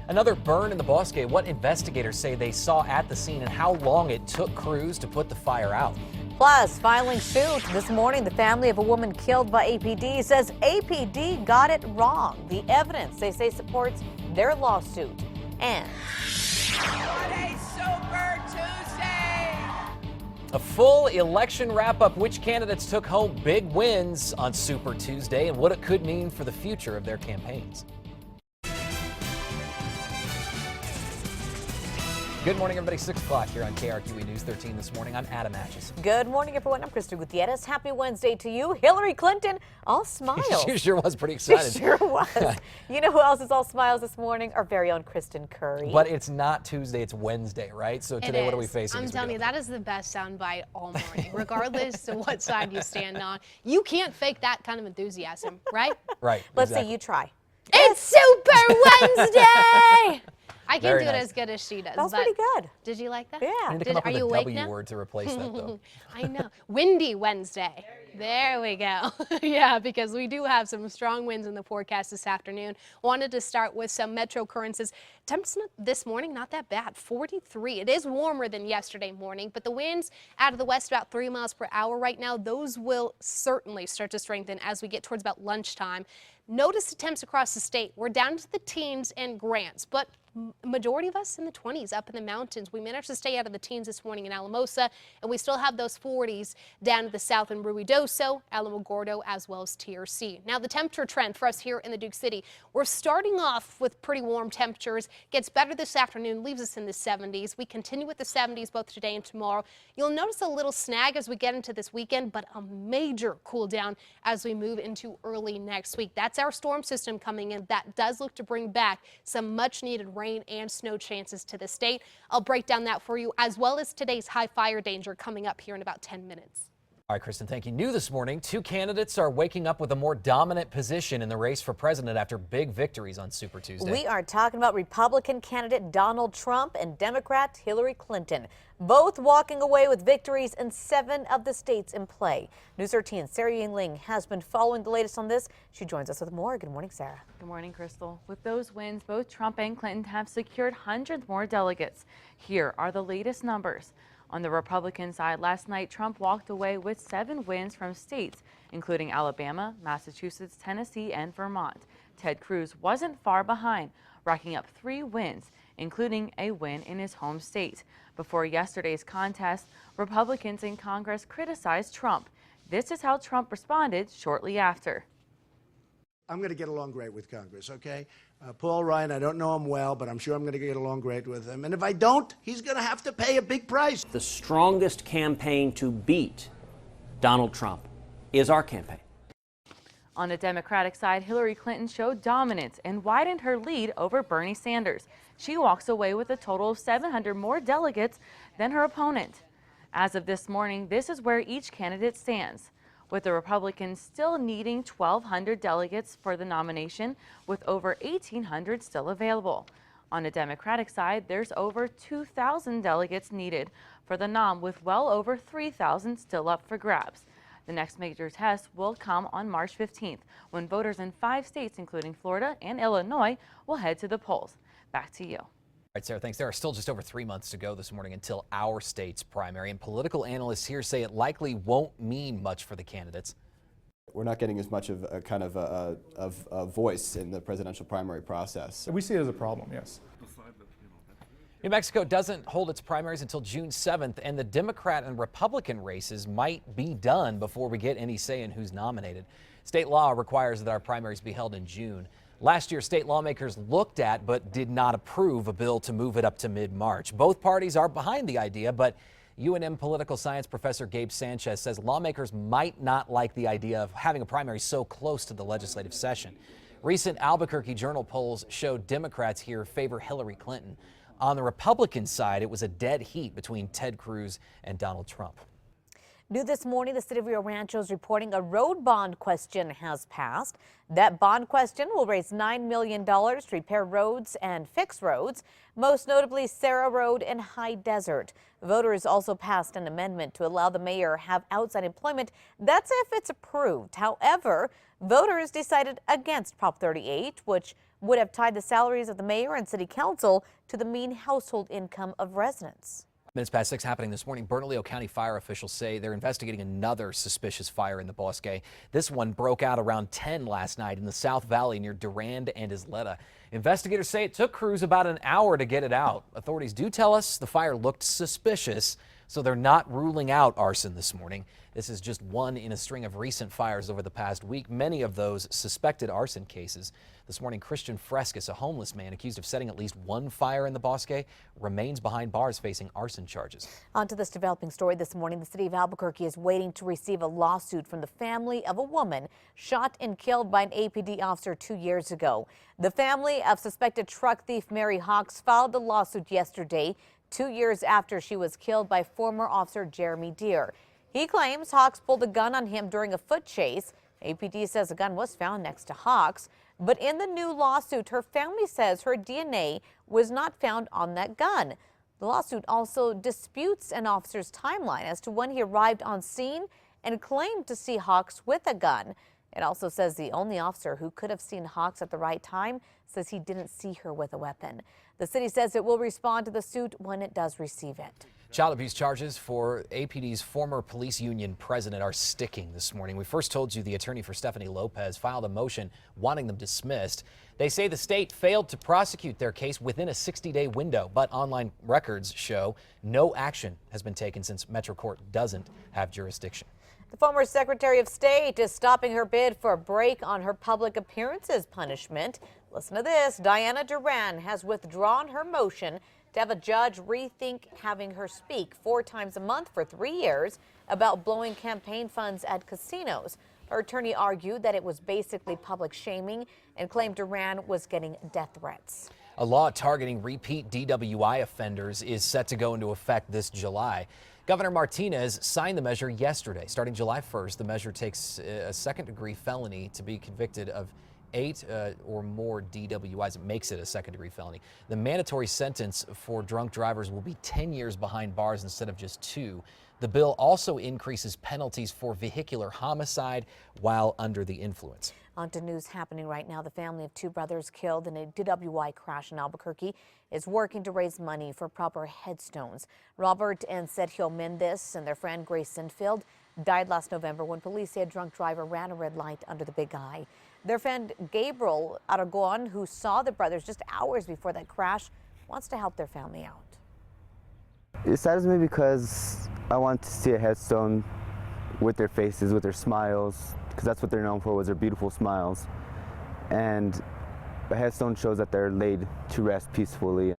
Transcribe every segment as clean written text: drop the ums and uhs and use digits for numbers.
Another burn in the Bosque. What investigators say they saw at the scene and how long it took crews to put the fire out. Plus, filing suit this morning, the family of a woman killed by APD says APD got it wrong. The evidence they say supports their lawsuit. And What a Super Tuesday! A full election wrap-up. Which candidates took home big wins on Super Tuesday and what it could mean for the future of their campaigns. Good morning, everybody. 6 o'clock here on KRQE News 13 this morning. I'm Adam Atchison. good morning, everyone. I'm Krista Gutierrez. Happy Wednesday to you. Hillary Clinton, all smiles. She sure was pretty excited. She sure was. You know who else is all smiles this morning? Our very own Kristen Curry. But it's not Tuesday, it's Wednesday, right? So today, what are we facing? I'm telling you, that is the best soundbite all morning, regardless of what side you stand on. You can't fake that kind of enthusiasm, right? Right. Let's exactly. see you try. It's Super Wednesday! I can't Very do it nice. as good as she does. That was but pretty good. Did you like that? Yeah. I need to come up Are with you a awake W now? word to replace that, though. I know. Windy Wednesday. There we go. Yeah, because we do have some strong winds in the forecast this afternoon. Wanted to start with some metro occurrences. Temps this morning, not that bad, 43. It is warmer than yesterday morning, but the winds out of the west about 3 miles per hour right now, those will certainly start to strengthen as we get towards about lunchtime. Notice the temps across the state. We're down to the teens and Grants, but majority of us in the 20s up in the mountains. We managed to stay out of the teens this morning in Alamosa, and we still have those 40s down to the south in Ruidoso, Alamogordo, as well as TRC. Now, the temperature trend for us here in the Duke City, we're starting off with pretty warm temperatures. Gets better this afternoon, leaves us in the 70s. We continue with the 70s both today and tomorrow. You'll notice a little snag as we get into this weekend, but a major cool down as we move into early next week. That's our storm system coming in. That does look to bring back some much needed rain and snow chances to the state. I'll break down that for you, as well as today's high fire danger coming up here in about 10 minutes. All right, Kristen, thank you. New this morning, 2 candidates are waking up with a more dominant position in the race for president after big victories on Super Tuesday. We are talking about Republican candidate Donald Trump and Democrat Hillary Clinton, both walking away with victories in 7 of the states in play. News 13's Sarah Yingling has been following the latest on this. She joins us with more. Good morning, Sarah. Good morning, Crystal. With those wins, both Trump and Clinton have secured hundreds more delegates. Here are the latest numbers. On the Republican side, last night, Trump walked away with 7 wins from states, including Alabama, Massachusetts, Tennessee, and Vermont. Ted Cruz wasn't far behind, racking up 3 wins, including a win in his home state. Before yesterday's contest, Republicans in Congress criticized Trump. This is how Trump responded shortly after. I'm going to get along great with Congress, okay? Paul Ryan, I don't know him well, but I'm sure I'm going to get along great with him. And if I don't, he's going to have to pay a big price. The strongest campaign to beat Donald Trump is our campaign. On the Democratic side, Hillary Clinton showed dominance and widened her lead over Bernie Sanders. She walks away with a total of 700 more delegates than her opponent. As of this morning, this is where each candidate stands, with the Republicans still needing 1,200 delegates for the nomination, with over 1,800 still available. On the Democratic side, there's over 2,000 delegates needed for the nom, with well over 3,000 still up for grabs. The next major test will come on March 15th, when voters in 5 states, including Florida and Illinois, will head to the polls. Back to you. All right, Sarah, thanks. There are still just over 3 months to go this morning until our state's primary, and political analysts here say it likely won't mean much for the candidates. We're not getting as much of a kind of a voice in the presidential primary process. We see it as a problem, yes. New Mexico doesn't hold its primaries until June 7th, and the Democrat and Republican races might be done before we get any say in who's nominated. State law requires that our primaries be held in June. Last year, state lawmakers looked at but did not approve a bill to move it up to mid-March. Both parties are behind the idea, but UNM political science professor Gabe Sanchez says lawmakers might not like the idea of having a primary so close to the legislative session. Recent Albuquerque Journal polls showed Democrats here favor Hillary Clinton. On the Republican side, it was a dead heat between Ted Cruz and Donald Trump. New this morning, the city of Rio Rancho is reporting a road bond question has passed. That bond question will raise $9 million to repair roads and fix roads, most notably Sarah Road and High Desert. Voters also passed an amendment to allow the mayor have outside employment. That's if it's approved. However, voters decided against Prop 38, which would have tied the salaries of the mayor and city council to the mean household income of residents. Minutes past 6 happening this morning. Bernalillo County fire officials say they're investigating another suspicious fire in the Bosque. This one broke out around 10 last night in the South Valley near Durand and Isleta. Investigators say it took crews about an hour to get it out. Authorities do tell us the fire looked suspicious, so they're not ruling out arson this morning. This is just one in a string of recent fires over the past week, many of those suspected arson cases. This morning, Christian Frescus, a homeless man accused of setting at least one fire in the Bosque, remains behind bars facing arson charges. On to this developing story this morning. The city of Albuquerque is waiting to receive a lawsuit from the family of a woman shot and killed by an APD officer 2 years ago. The family of suspected truck thief Mary Hawks filed the lawsuit yesterday, 2 years after she was killed by former officer Jeremy Deere. He claims Hawks pulled a gun on him during a foot chase. APD says a gun was found next to Hawks. But in the new lawsuit, her family says her DNA was not found on that gun. The lawsuit also disputes an officer's timeline as to when he arrived on scene and claimed to see Hawks with a gun. It also says the only officer who could have seen Hawks at the right time says he didn't see her with a weapon. The city says it will respond to the suit when it does receive it. Child abuse charges for APD's former police union president are sticking this morning. We first told you the attorney for Stephanie Lopez filed a motion wanting them dismissed. They say the state failed to prosecute their case within a 60-day window, but online records show no action has been taken since Metro Court doesn't have jurisdiction. The former Secretary of State is stopping her bid for a break on her public appearances punishment. Listen to this. Diana Duran has withdrawn her motion to have a judge rethink having her speak 4 times a month for 3 years about blowing campaign funds at casinos. Her attorney argued that it was basically public shaming and claimed Duran was getting death threats. A law targeting repeat DWI offenders is set to go into effect this July. Governor Martinez signed the measure yesterday. Starting July 1st, the measure takes a second-degree felony to be convicted of 8 or more DWIs. It makes it a second-degree felony. The mandatory sentence for drunk drivers will be 10 years behind bars instead of just 2. The bill also increases penalties for vehicular homicide while under the influence. On to news happening right now. The family of 2 brothers killed in a DWI crash in Albuquerque is working to raise money for proper headstones. Robert and Sergio Mendez and their friend Grace Sinfield died last November when police say a drunk driver ran a red light under the Big Eye. Their friend Gabriel Aragon, who saw the brothers just hours before that crash, wants to help their family out. It saddens me because I want to see a headstone with their faces, with their smiles, because that's what they're known for, was their beautiful smiles. And a headstone shows that they're laid to rest peacefully.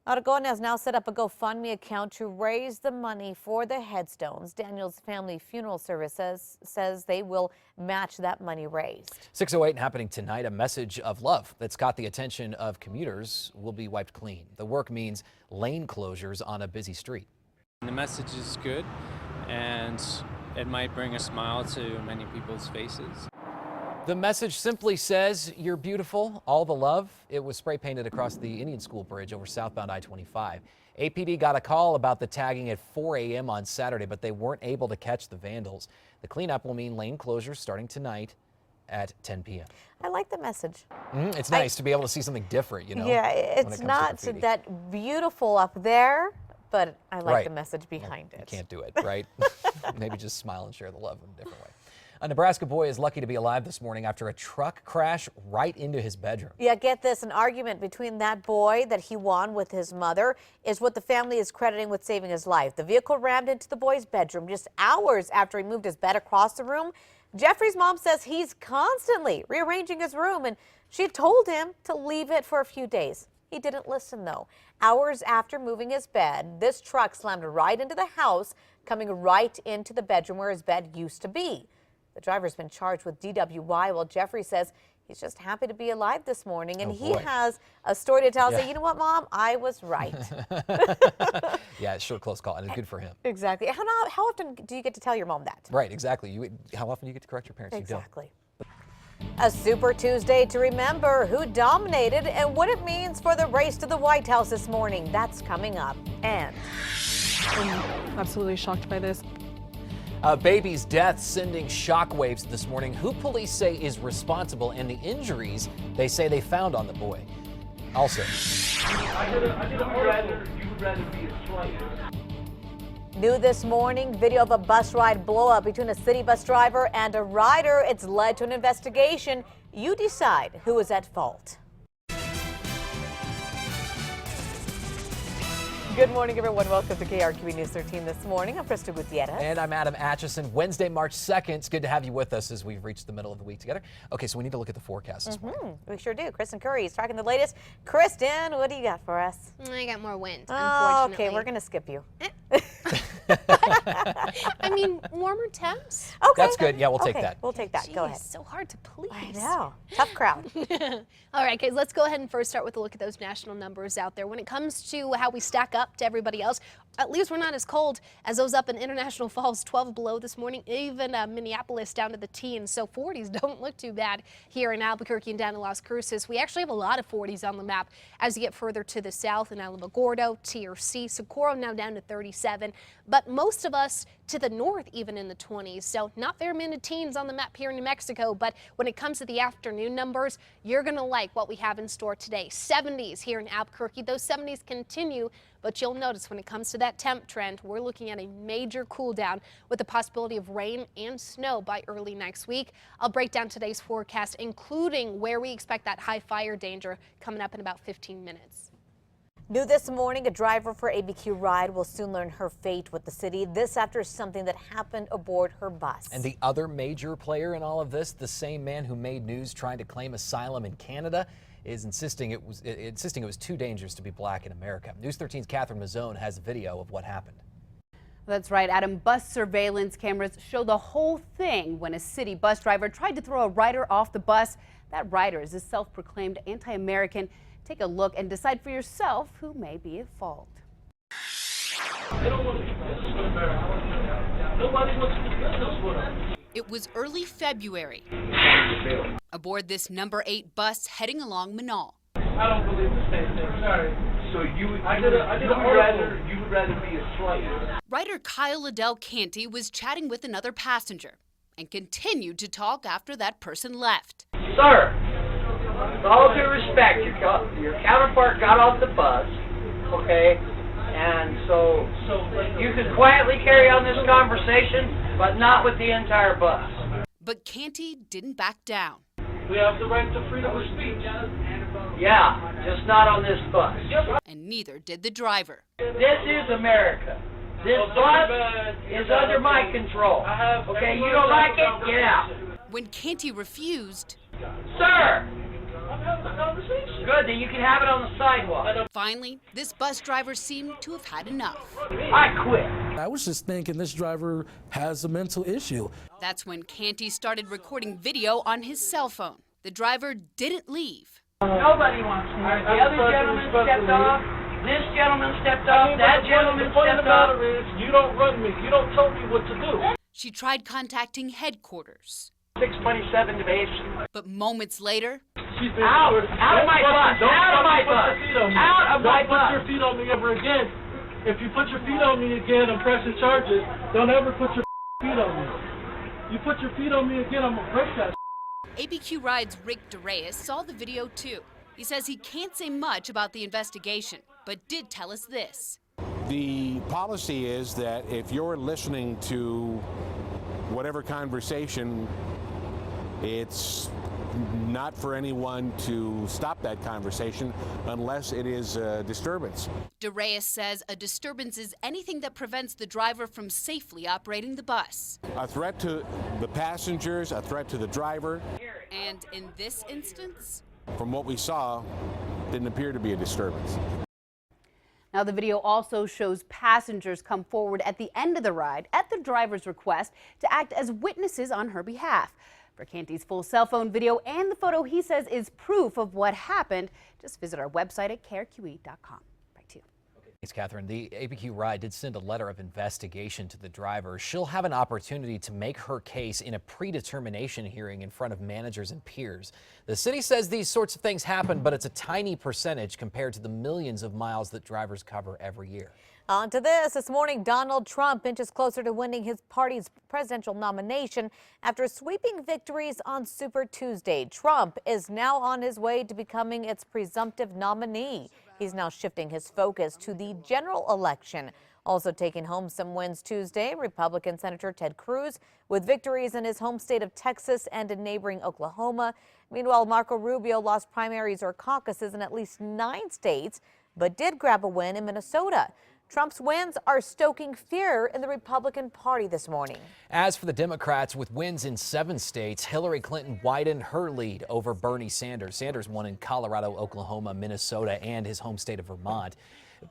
Aragon has now set up a GoFundMe account to raise the money for the headstones. Daniel's family funeral service says they will match that money raised. 6:08 happening tonight. A message of love that's caught the attention of commuters will be wiped clean. The work means lane closures on a busy street. The message is good, and it might bring a smile to many people's faces. The message simply says, "You're beautiful, all the love." It was spray painted across the Indian School Bridge over southbound I-25. APD got a call about the tagging at 4 a.m. on Saturday, but they weren't able to catch the vandals. The cleanup will mean lane closures starting tonight at 10 p.m. I like the message. It's nice to be able to see something different, you know. Yeah, when it it's comes to not graffiti. that beautiful up there, but I like Right. the message behind You it. can't do it, right? Maybe just smile and share the love in a different way. A Nebraska boy is lucky to be alive this morning after a truck crash right into his bedroom. Yeah, get this, an argument between that boy that he won with his mother is what the family is crediting with saving his life. The vehicle rammed into the boy's bedroom just hours after he moved his bed across the room. Jeffrey's mom says he's constantly rearranging his room, and she told him to leave it for a few days. He didn't listen, though. Hours after moving his bed, this truck slammed right into the house, coming right into the bedroom where his bed used to be. The driver's been charged with DWI, while Jeffrey says he's just happy to be alive this morning. And he has a story to tell. Say, you know what, Mom? I was right. Yeah, it's sure close call, and it's good for him. Exactly. How often do you get to tell your mom that? Right, exactly. How often do you get to correct your parents? Exactly. A Super Tuesday to remember who dominated and what it means for the race to the White House this morning. That's coming up. And I'm absolutely shocked by this. A baby's death sending shockwaves this morning. Who police say is responsible and the injuries they say they found on the boy. Also. New this morning, video of a bus ride blow-up between a city bus driver and a rider. It's led to an investigation. You decide who is at fault. Good morning, everyone. Welcome to KRQE News 13 this morning. I'm Krista Gutierrez. And I'm Adam Atchison. Wednesday, March 2nd. It's good to have you with us as we've reached the middle of the week together. Okay, so we need to look at the forecast this morning. We sure do. Kristen Curry is tracking the latest. Kristen, what do you got for us? I got more wind, Oh, unfortunately. okay, we're going to skip you. I mean, warmer temps? Okay. That's good. Yeah, we'll take that. We'll take that. Jeez, Go ahead. so hard to please. I know. Tough crowd. All right, guys, let's go ahead and first start with a look at those national numbers out there. When it comes to how we stack up to everybody else, at least we're not as cold as those up in International Falls, 12 below this morning, even Minneapolis down to the teens. So 40s don't look too bad here in Albuquerque and down in Las Cruces. We actually have a lot of 40s on the map as you get further to the south in Alamogordo, TRC, Socorro now down to 37, but most of us to the north even in the 20s. So not very many teens on the map here in New Mexico, but when it comes to the afternoon numbers, you're going to like what we have in store today. 70s here in Albuquerque. Those 70s continue, but you'll notice when it comes to that temp trend, we're looking at a major cool down with the possibility of rain and snow by early next week. I'll break down today's forecast, including where we expect that high fire danger coming up in about 15 minutes. New this morning, a driver for ABQ Ride will soon learn her fate with the city. This after something that happened aboard her bus. And the other major player in all of this, the same man who made news trying to claim asylum in Canada, is insisting it was too dangerous to be black in America. News 13's Catherine Mazzone has video of what happened. That's right, Adam. Bus surveillance cameras show the whole thing when a city bus driver tried to throw a rider off the bus. That rider is a self-proclaimed anti-American. Take a look and decide for yourself who may be at fault. It was early February. Aboard this number 8 bus heading along Manal. I don't believe the same thing. Sorry. So you would rather be a slave. Rider Kyle Liddell Canty was chatting with another passenger and continued to talk after that person left. Sir, with all due respect, your counterpart got off the bus, okay? And so you could quietly carry on this conversation, but not with the entire bus. But Canty didn't back down. We have the right to freedom of speech. Yeah, just not on this bus. And neither did the driver. This is America. This bus is under my control. Okay, you don't like it? Get out. When Canty refused, Sir! Good, then you can have it on the sidewalk. Finally, this bus driver seemed to have had enough. I quit. I was just thinking this driver has a mental issue. That's when Canty started recording video on his cell phone. The driver didn't leave. Nobody wants to. The other gentleman stepped off. This gentleman stepped off. That gentleman stepped off. You don't run me. You don't tell me what to do. She tried contacting headquarters. 627 base. But moments later, Out of my bus! Out of my bus! Out of my bus! Don't put your feet on me ever again. If you put your feet on me again, I'm pressing charges. Don't ever put your feet on me. You put your feet on me again, I'm gonna press that. ABQ Ride's Rick DeReyes saw the video too. He says he can't say much about the investigation, but did tell us this. The policy is that if you're listening to whatever conversation, it's not for anyone to stop that conversation unless it is a disturbance. DeReyes says a disturbance is anything that prevents the driver from safely operating the bus. A threat to the passengers, a threat to the driver. And in this instance, from what we saw, didn't appear to be a disturbance. Now, the video also shows passengers come forward at the end of the ride at the driver's request to act as witnesses on her behalf. For Canty's full cell phone video and the photo he says is proof of what happened, just visit our website at KRQE.com. Back to you. Okay, Thanks, Catherine. The APQ ride did send a letter of investigation to the driver. She'll have an opportunity to make her case in a predetermination hearing in front of managers and peers. The city says these sorts of things happen, but it's a tiny percentage compared to the millions of miles that drivers cover every year. On to this morning, Donald Trump inches closer to winning his party's presidential nomination after sweeping victories on Super Tuesday. Trump is now on his way to becoming its presumptive nominee. He's now shifting his focus to the general election. Also taking home some wins Tuesday, Republican Senator Ted Cruz with victories in his home state of Texas and in neighboring Oklahoma. Meanwhile, Marco Rubio lost primaries or caucuses in at least 9 states, but did grab a win in Minnesota. Trump's wins are stoking fear in the Republican Party this morning. As for the Democrats, with wins in 7 states, Hillary Clinton widened her lead over Bernie Sanders. Sanders won in Colorado, Oklahoma, Minnesota, and his home state of Vermont.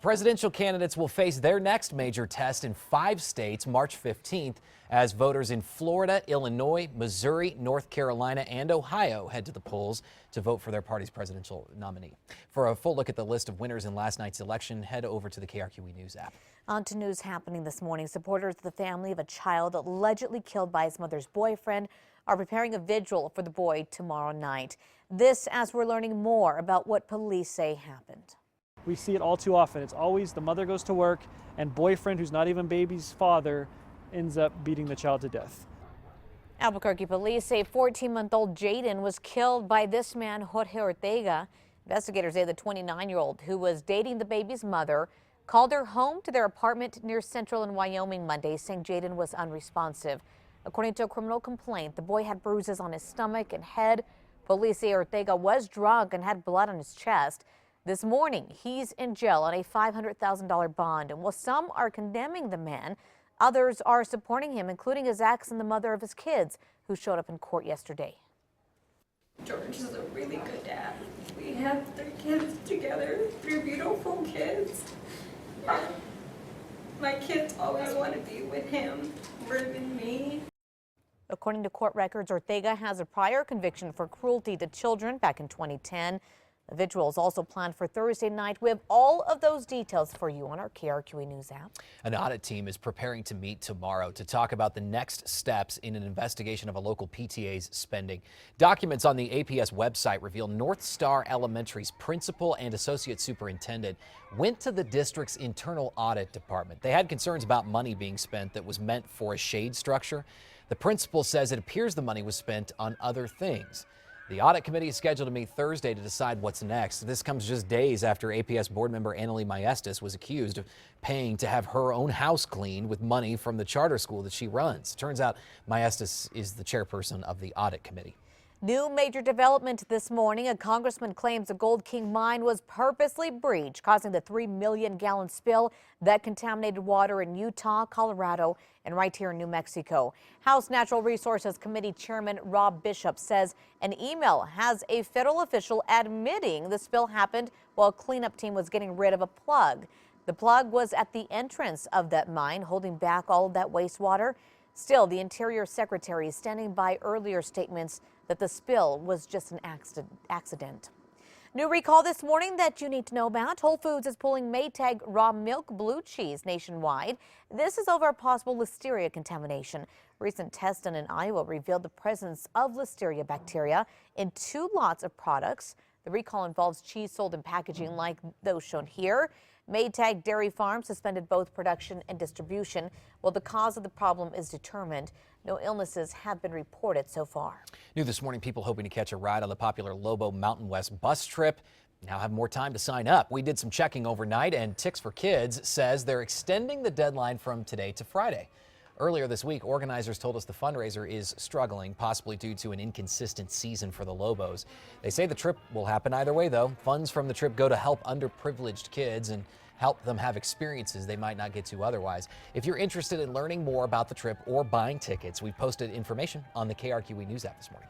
Presidential candidates will face their next major test in 5 states March 15th as voters in Florida, Illinois, Missouri, North Carolina, and Ohio head to the polls to vote for their party's presidential nominee. For a full look at the list of winners in last night's election, head over to the KRQE News app. On to news happening this morning. Supporters of the family of a child allegedly killed by his mother's boyfriend are preparing a vigil for the boy tomorrow night. This as we're learning more about what police say happened. We see it all too often. It's always the mother goes to work and boyfriend, who's not even baby's father, ends up beating the child to death. Albuquerque police say 14-month-old Jaden was killed by this man, Jorge Ortega. Investigators say the 29-year-old, who was dating the baby's mother, called her home to their apartment near Central in Wyoming Monday, saying Jaden was unresponsive. According to a criminal complaint, the boy had bruises on his stomach and head. Police say Ortega was drunk and had blood on his chest. This morning, he's in jail on a $500,000 bond, and while some are condemning the man, others are supporting him, including his ex and the mother of his kids, who showed up in court yesterday. George is a really good dad. We have 3 kids together, 3 beautiful kids. My kids always want to be with him more than me. According to court records, Ortega has a prior conviction for cruelty to children back in 2010. The vigil is also planned for Thursday night. We have all of those details for you on our KRQE News app. An audit team is preparing to meet tomorrow to talk about the next steps in an investigation of a local PTA's spending. Documents on the APS website reveal North Star Elementary's principal and associate superintendent went to the district's internal audit department. They had concerns about money being spent that was meant for a shade structure. The principal says it appears the money was spent on other things. The audit committee is scheduled to meet Thursday to decide what's next. This comes just days after APS board member Annalee Maestas was accused of paying to have her own house cleaned with money from the charter school that she runs. Turns out Maestas is the chairperson of the audit committee. New major development this morning. A congressman claims a Gold King mine was purposely breached, causing the 3 million gallon spill that contaminated water in Utah, Colorado, and right here in New Mexico. House Natural Resources Committee Chairman Rob Bishop says an email has a federal official admitting the spill happened while a cleanup team was getting rid of a plug. The plug was at the entrance of that mine, holding back all of that wastewater. Still, the Interior Secretary is standing by earlier statements that the spill was just an accident. New recall this morning that you need to know about. Whole Foods is pulling Maytag raw milk blue cheese nationwide. This is over a possible listeria contamination. Recent tests done in Iowa revealed the presence of listeria bacteria in 2 lots of products. The recall involves cheese sold in packaging like those shown here. Maytag Dairy Farm suspended both production and distribution while the cause of the problem is determined. No illnesses have been reported so far. New this morning, people hoping to catch a ride on the popular Lobo Mountain West bus trip now have more time to sign up. We did some checking overnight, and Ticks for Kids says they're extending the deadline from today to Friday. Earlier this week, organizers told us the fundraiser is struggling, possibly due to an inconsistent season for the Lobos. They say the trip will happen either way, though. Funds from the trip go to help underprivileged kids and help them have experiences they might not get to otherwise. If you're interested in learning more about the trip or buying tickets, we've posted information on the KRQE News app this morning.